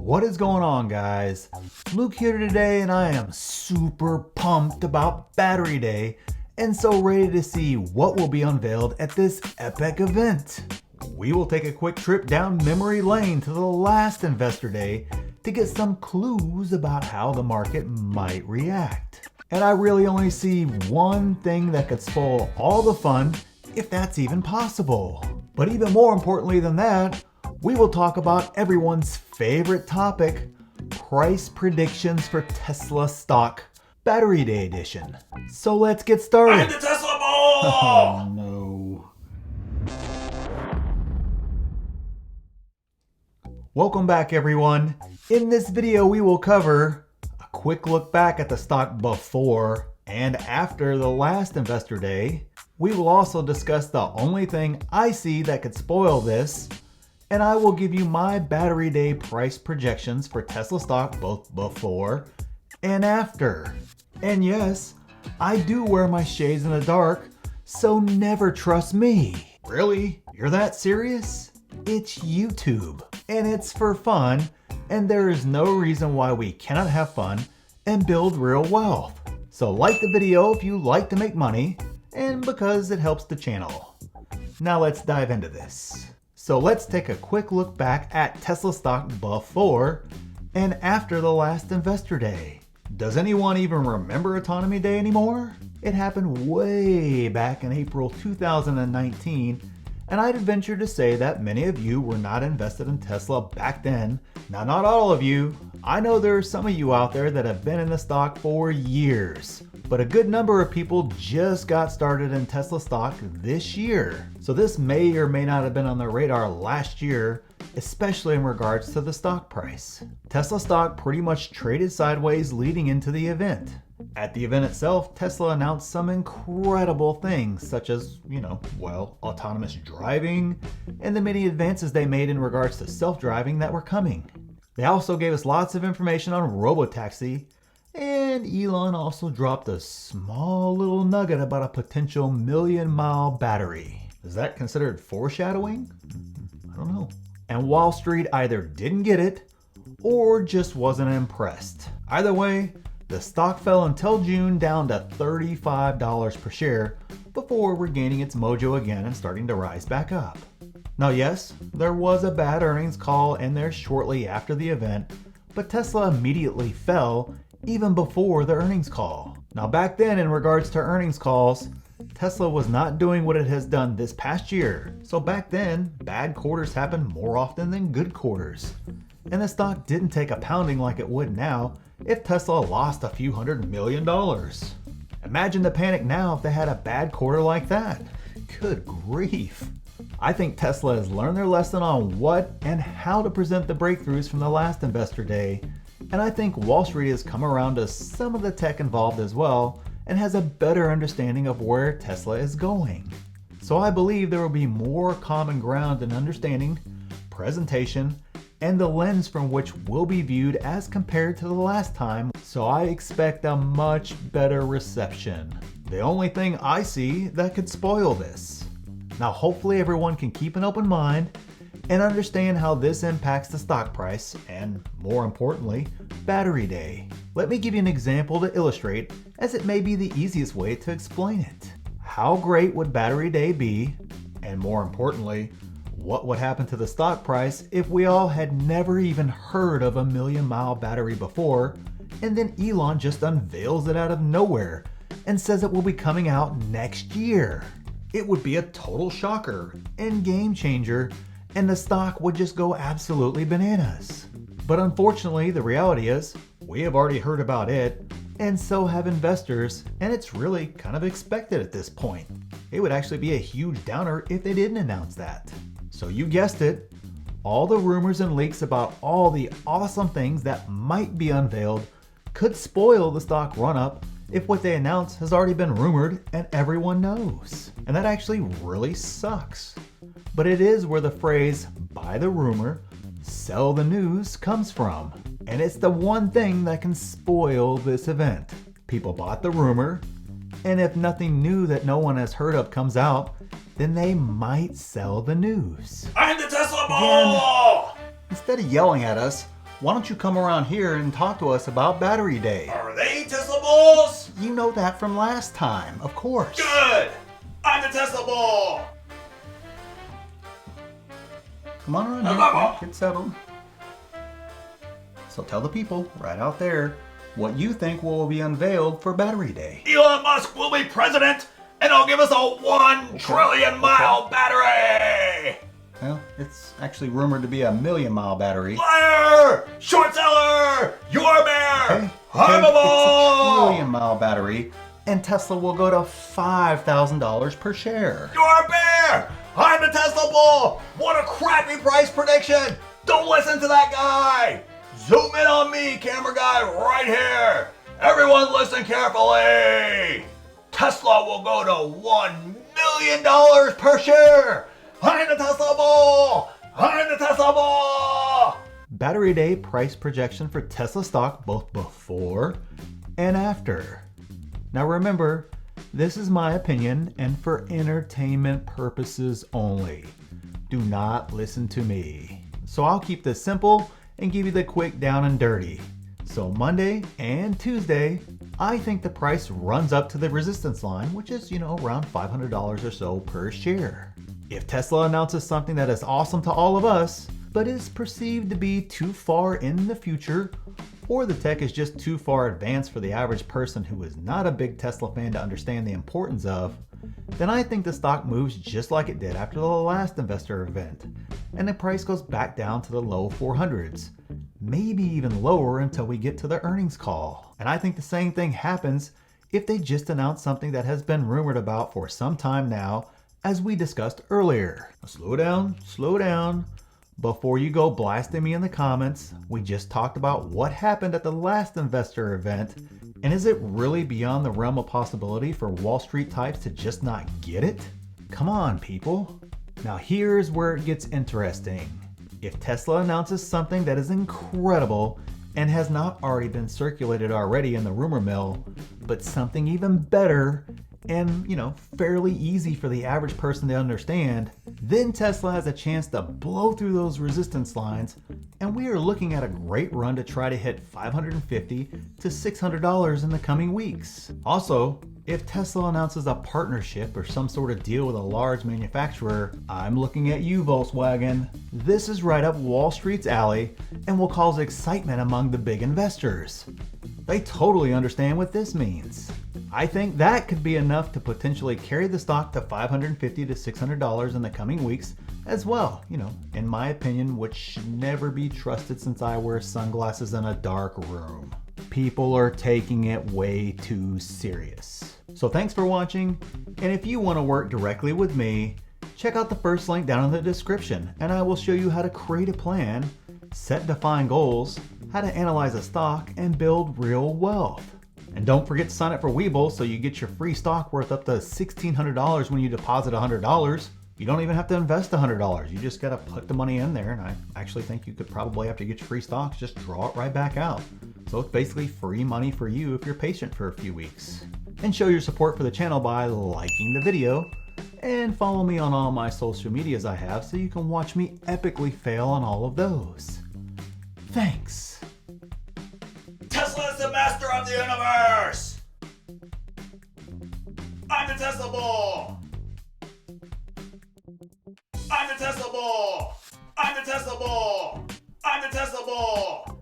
What is going on, guys? Luke here today, and I am super pumped about Battery Day and so ready to see what will be unveiled at this epic event. We will take a quick trip down memory lane to the last Investor Day to get some clues about how the market might react. And I really only see one thing that could spoil all the fun, if that's even possible. But even more importantly than that, we will talk about everyone's favorite topic, price predictions for Tesla stock, Battery Day edition. So let's get started. I'm the Tesla ball! Oh no. Welcome back, everyone. In this video, we will cover a quick look back at the stock before and after the last Investor Day. We will also discuss the only thing I see that could spoil this, and I will give you my Battery Day price projections for Tesla stock both before and after. And yes, I do wear my shades in the dark, so never trust me. Really? You're that serious? It's YouTube, and it's for fun, and there is no reason why we cannot have fun and build real wealth. So like the video if you like to make money, and because it helps the channel. Now let's dive into this. So let's take a quick look back at Tesla stock before and after the last Investor Day. Does anyone even remember Autonomy Day anymore? It happened way back in April 2019, and I'd venture to say that many of you were not invested in Tesla back then. Now, not all of you. I know there are some of you out there that have been in the stock for years, but a good number of people just got started in Tesla stock this year. So this may or may not have been on their radar last year, especially in regards to the stock price. Tesla stock pretty much traded sideways leading into the event. At the event itself, Tesla announced some incredible things such as, autonomous driving and the many advances they made in regards to self-driving that were coming. They also gave us lots of information on Robotaxi, and Elon also dropped a small little nugget about a potential 1,000,000-mile battery. Is that considered foreshadowing? I don't know. And Wall Street either didn't get it or just wasn't impressed. Either way, the stock fell until June down to $35 per share before regaining its mojo again and starting to rise back up. Now yes, there was a bad earnings call in there shortly after the event, but Tesla immediately fell even before the earnings call. Now back then, in regards to earnings calls, Tesla was not doing what it has done this past year. So back then, bad quarters happened more often than good quarters. And the stock didn't take a pounding like it would now if Tesla lost a few $100 million. Imagine the panic now if they had a bad quarter like that. Good grief. I think Tesla has learned their lesson on what and how to present the breakthroughs from the last Investor Day, and I think Wall Street has come around to some of the tech involved as well and has a better understanding of where Tesla is going. So I believe there will be more common ground in understanding, presentation, and the lens from which will be viewed as compared to the last time, so I expect a much better reception. The only thing I see that could spoil this. Now hopefully everyone can keep an open mind and understand how this impacts the stock price and, more importantly, Battery Day. Let me give you an example to illustrate, as it may be the easiest way to explain it. How great would Battery Day be, and more importantly, what would happen to the stock price if we all had never even heard of a 1,000,000-mile battery before, and then Elon just unveils it out of nowhere and says it will be coming out next year? It would be a total shocker and game changer, and the stock would just go absolutely bananas. But unfortunately, the reality is, we have already heard about it, and so have investors, and it's really kind of expected at this point. It would actually be a huge downer if they didn't announce that. So you guessed it, all the rumors and leaks about all the awesome things that might be unveiled could spoil the stock run-up if what they announce has already been rumored and everyone knows. And that actually really sucks. But it is where the phrase, buy the rumor, sell the news comes from. And it's the one thing that can spoil this event. People bought the rumor, and if nothing new that no one has heard of comes out, then they might sell the news. I'm the Tesla ball! Instead of yelling at us, why don't you come around here and talk to us about Battery Day? Are they Tesla balls? You know that from last time, of course. Good! I'm the Tesla ball! Come on around here, get settled. So tell the people right out there what you think will be unveiled for Battery Day. Elon Musk will be president, and he'll give us a 1 trillion mile battery! Well, it's actually rumored to be a 1,000,000-mile battery. Liar! Short seller! You're a bear! Okay, I'm a it's ball! a 1,000,000-mile battery, and Tesla will go to $5,000 per share. You're a bear! I'm the Tesla bull! What a crappy price prediction! Don't listen to that guy! Zoom in on me, camera guy, right here! Everyone listen carefully! Tesla will go to $1 million per share! I'm the Tesla bull! I'm the Tesla bull! Battery Day price projection for Tesla stock both before and after. Now remember, this is my opinion and for entertainment purposes only. Do not listen to me. So I'll keep this simple and give you the quick down and dirty. So Monday and Tuesday, I think the price runs up to the resistance line, which is, around $500 or so per share. If Tesla announces something that is awesome to all of us, but is perceived to be too far in the future, or the tech is just too far advanced for the average person who is not a big Tesla fan to understand the importance of, then I think the stock moves just like it did after the last investor event, and the price goes back down to the low 400s, maybe even lower until we get to the earnings call. And I think the same thing happens if they just announce something that has been rumored about for some time now, as we discussed earlier. Slow down. Before you go blasting me in the comments, we just talked about what happened at the last investor event, and is it really beyond the realm of possibility for Wall Street types to just not get it? Come on, people. Now here's where it gets interesting. If Tesla announces something that is incredible and has not already been circulated already in the rumor mill, but something even better and, fairly easy for the average person to understand, then Tesla has a chance to blow through those resistance lines, and we are looking at a great run to try to hit $550 to $600 in the coming weeks. Also, if Tesla announces a partnership or some sort of deal with a large manufacturer, I'm looking at you, Volkswagen. This is right up Wall Street's alley and will cause excitement among the big investors. They totally understand what this means. I think that could be enough to potentially carry the stock to $550 to $600 in the coming weeks as well, in my opinion, which should never be trusted since I wear sunglasses in a dark room. People are taking it way too serious. So thanks for watching, and if you want to work directly with me, check out the first link down in the description, and I will show you how to create a plan, set defined goals, how to analyze a stock, and build real wealth. And don't forget to sign up for Webull so you get your free stock worth up to $1,600 when you deposit $100. You don't even have to invest $100. You just got to put the money in there, and I actually think you could probably, after you get your free stocks, just draw it right back out. So it's basically free money for you if you're patient for a few weeks. And show your support for the channel by liking the video, and follow me on all my social medias I have so you can watch me epically fail on all of those. Thanks. Tesla is the master of the universe! I'm the Tesla bull! I'm the Tesla bull! I'm the Tesla bull! I'm the Tesla bull!